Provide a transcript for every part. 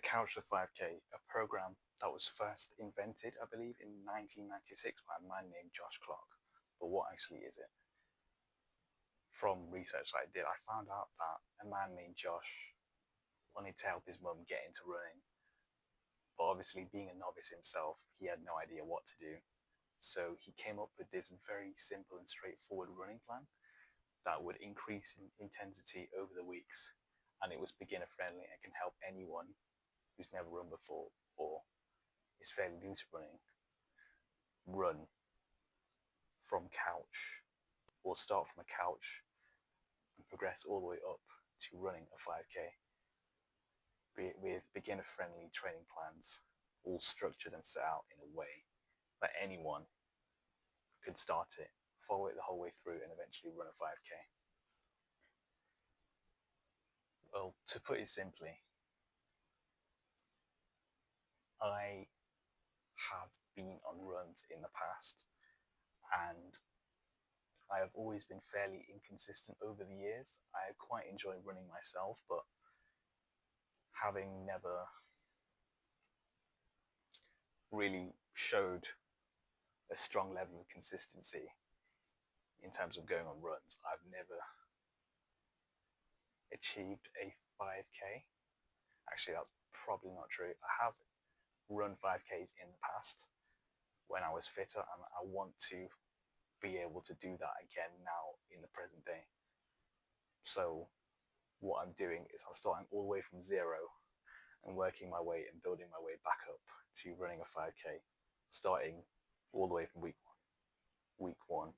The Couch to 5K, a program that was first invented, I believe, in 1996 by a man named Josh Clark. But what actually is it? From research I did, I found out that a man named Josh wanted to help his mum get into running. But obviously, being a novice himself, he had no idea what to do. So he came up with this very simple and straightforward running plan that would increase in intensity over the weeks. And it was beginner friendly and can help anyone who's never run before or is fairly new to running run from couch or start from a couch and progress all the way up to running a 5K with beginner friendly training plans, all structured and set out in a way that anyone could start it, follow it the whole way through, and eventually run a 5K. Well, to put it simply, I have been on runs in the past and I have always been fairly inconsistent over the years. I quite enjoy running myself, but having never really showed a strong level of consistency in terms of going on runs, I've never achieved a 5K. Actually, that's probably not true. I have run 5Ks in the past when I was fitter, and I want to be able to do that again now in the present day. So what I'm doing is I'm starting all the way from zero and working my way and building my way back up to running a 5K, starting all the way from week one.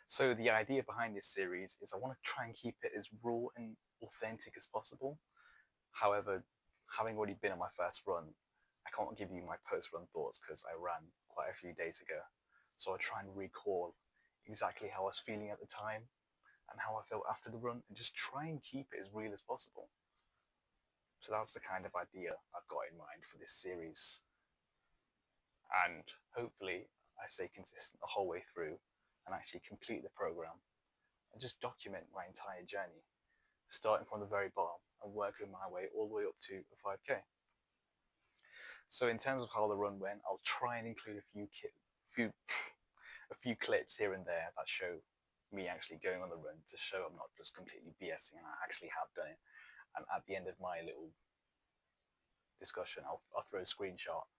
So the idea behind this series is I want to try and keep it as raw and authentic as possible. However, having already been on my first run, I can't give you my post-run thoughts because I ran quite a few days ago. So I try and recall exactly how I was feeling at the time and how I felt after the run and just try and keep it as real as possible. So that's the kind of idea I've got in mind for this series. And hopefully I stay consistent the whole way through and actually complete the program and just document my entire journey, starting from the very bottom and working my way all the way up to a 5K. So in terms of how the run went, I'll try and include a few clips here and there that show me actually going on the run to show I'm not just completely BSing and I actually have done it. And at the end of my little discussion, I'll throw a screenshot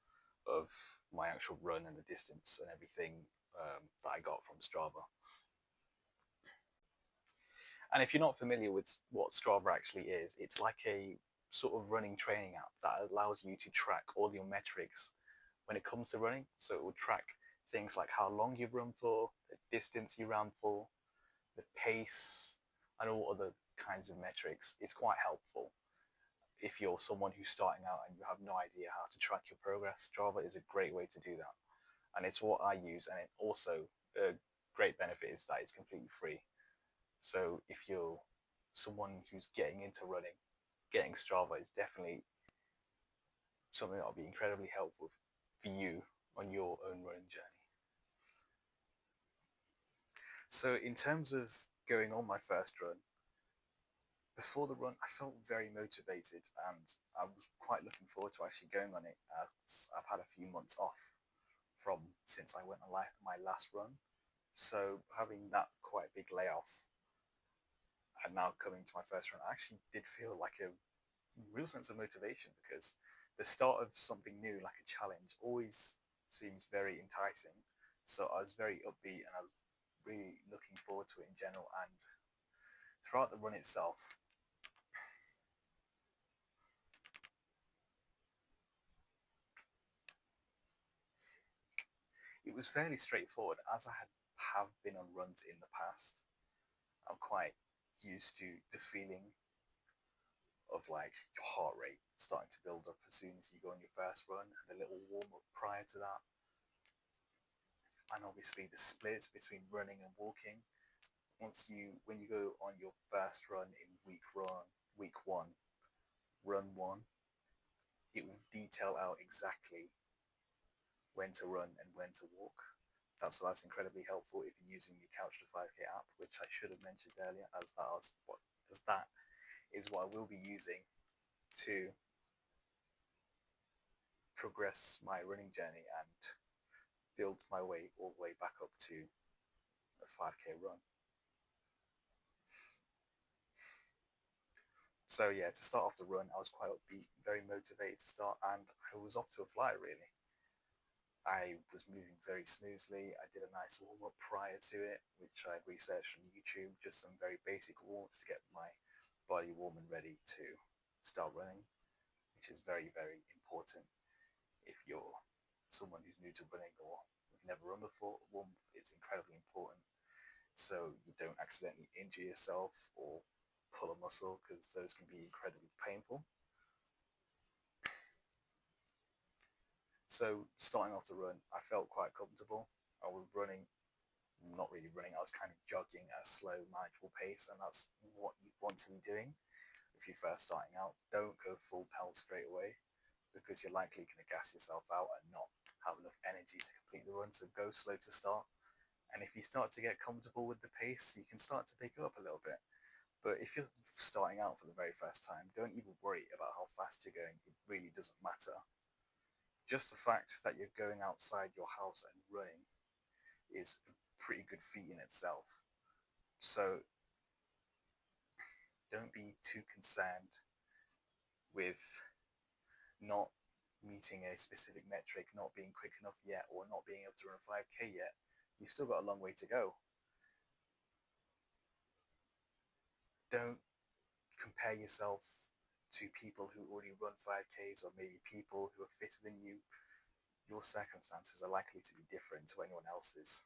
of my actual run and the distance and everything that I got from Strava. And if you're not familiar with what Strava actually is, it's like a sort of running training app that allows you to track all your metrics when it comes to running. So it will track things like how long you've run for, the distance you ran for, the pace, and all other kinds of metrics. It's quite helpful if you're someone who's starting out and you have no idea how to track your progress. Strava is a great way to do that. And it's what I use. And it also, a great benefit is that it's completely free. So if you're someone who's getting into running, getting Strava is definitely something that will be incredibly helpful for you on your own running journey. So in terms of going on my first run, before the run, I felt very motivated and I was quite looking forward to actually going on it, as I've had a few months off from since I went on my last run. So having that quite big layoff and now coming to my first run, I actually did feel like a real sense of motivation because the start of something new, like a challenge, always seems very enticing. So I was very upbeat and I was really looking forward to it in general. And throughout the run itself, it was fairly straightforward. As I have been on runs in the past, I'm quite used to the feeling of like your heart rate starting to build up as soon as you go on your first run and a little warm up prior to that. And obviously the split between running and walking. When you go on your first run in week one, run one, it will detail out exactly when to run and when to walk. That's incredibly helpful if you're using the Couch to 5K app, which I should have mentioned earlier, as that is what I will be using to progress my running journey and build my way all the way back up to a 5k run. So yeah, to start off the run, I was quite upbeat, very motivated to start, and I was off to a flyer really. I was moving very smoothly. I did a nice warm up prior to it, which I researched from YouTube, just some very basic warm ups to get my body warm and ready to start running, which is very, very important. If you're someone who's new to running or you've never run before, warm up is incredibly important so you don't accidentally injure yourself or pull a muscle, because those can be incredibly painful. So starting off the run, I felt quite comfortable. I was running, not really running, I was kind of jogging at a slow, manageable pace, and that's what you want to be doing if you're first starting out. Don't go full pelt straight away, because you're likely going to gas yourself out and not have enough energy to complete the run. So go slow to start. And if you start to get comfortable with the pace, you can start to pick it up a little bit. But if you're starting out for the very first time, don't even worry about how fast you're going. It really doesn't matter. Just the fact that you're going outside your house and running is a pretty good feat in itself. So don't be too concerned with not meeting a specific metric, not being quick enough yet, or not being able to run a 5k yet. You've still got a long way to go. Don't compare yourself to people who already run 5Ks, or maybe people who are fitter than you. Your circumstances are likely to be different to anyone else's.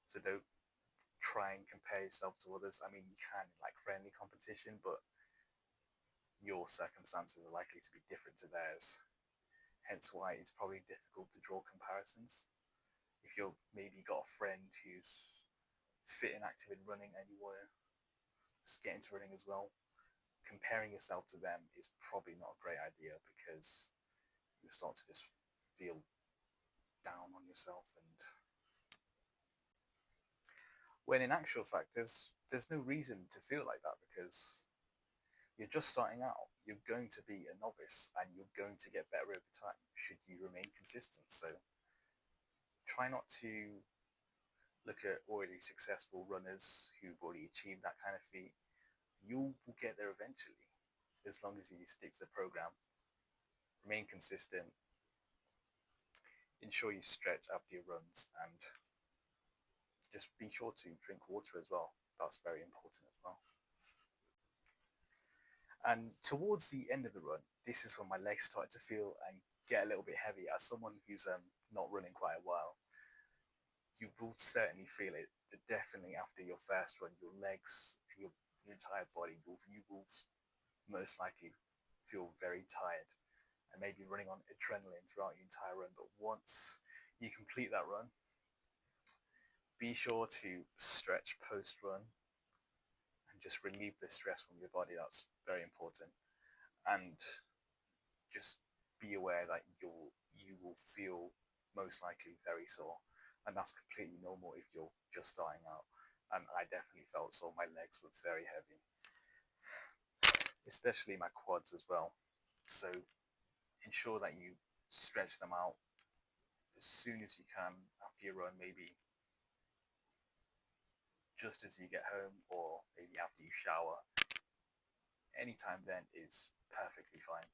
So don't try and compare yourself to others. I mean, you can in like friendly competition, but your circumstances are likely to be different to theirs. Hence why it's probably difficult to draw comparisons. If you've maybe got a friend who's fit and active in running and you want to get into running as well, comparing yourself to them is probably not a great idea, because you start to just feel down on yourself, and when in actual fact there's no reason to feel like that, because you're just starting out. You're going to be a novice and you're going to get better over time should you remain consistent. So try not to look at already successful runners who've already achieved that kind of feat. You will get there eventually, as long as you stick to the program, remain consistent, ensure you stretch after your runs, and just be sure to drink water as well. That's very important as well. And towards the end of the run, this is when my legs started to feel and get a little bit heavy. As someone who's not running quite a while, you will certainly feel it. Definitely after your first run, your legs, your entire body, you will most likely feel very tired and maybe running on adrenaline throughout your entire run. But once you complete that run, be sure to stretch post-run and just relieve the stress from your body. That's very important. And just be aware that you will feel most likely very sore, and that's completely normal if you're just starting out. And I definitely felt sore. My legs were very heavy, especially my quads as well. So ensure that you stretch them out as soon as you can after your run, maybe just as you get home or maybe after you shower. Anytime then is perfectly fine.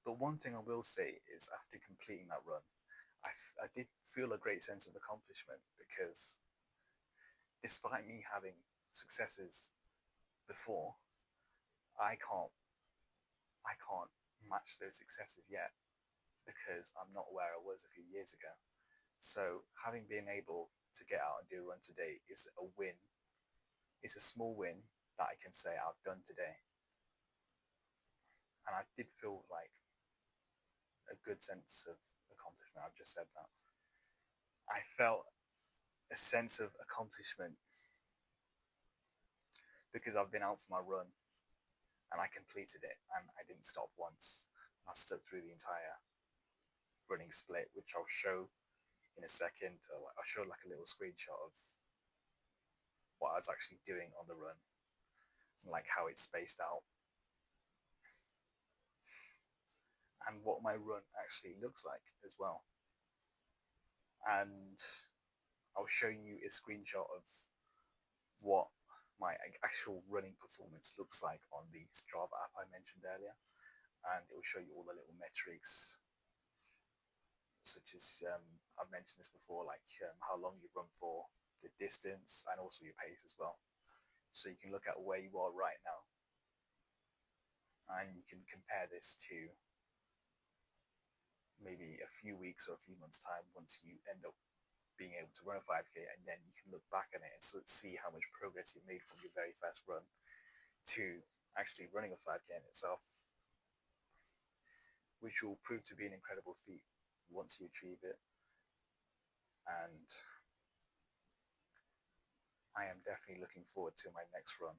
But one thing I will say is, after completing that run, I did feel a great sense of accomplishment, because despite me having successes before, I can't I can't match those successes yet, because I'm not where I was a few years ago. So having been able to get out and do a run today is a win. It's a small win that I can say I've done today. And I did feel like a good sense of accomplishment. I've just said that. I felt a sense of accomplishment because I've been out for my run and I completed it, and I didn't stop once. I stuck through the entire running split, which I'll show in a second. I'll show like a little screenshot of what I was actually doing on the run and like how it's spaced out. and what my run actually looks like as well. And I'll show you a screenshot of what my actual running performance looks like on the Strava app I mentioned earlier, and it will show you all the little metrics, such as I've mentioned this before, like how long you run for, the distance, and also your pace as well. So you can look at where you are right now, and you can compare this to maybe a few weeks or a few months time once you end up being able to run a 5k, and then you can look back at it and sort of see how much progress you made from your very first run to actually running a 5k in itself, which will prove to be an incredible feat once you achieve it. And I am definitely looking forward to my next run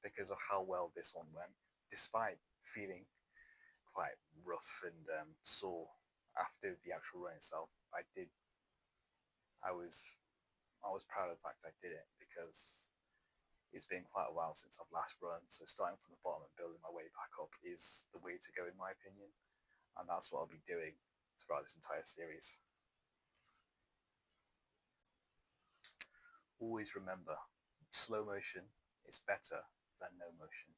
because of how well this one went, despite feeling quite rough and sore after the actual run itself. I was proud of the fact I did it, because it's been quite a while since I've last run, so starting from the bottom and building my way back up is the way to go in my opinion, and that's what I'll be doing throughout this entire series. Always remember, slow motion is better than no motion.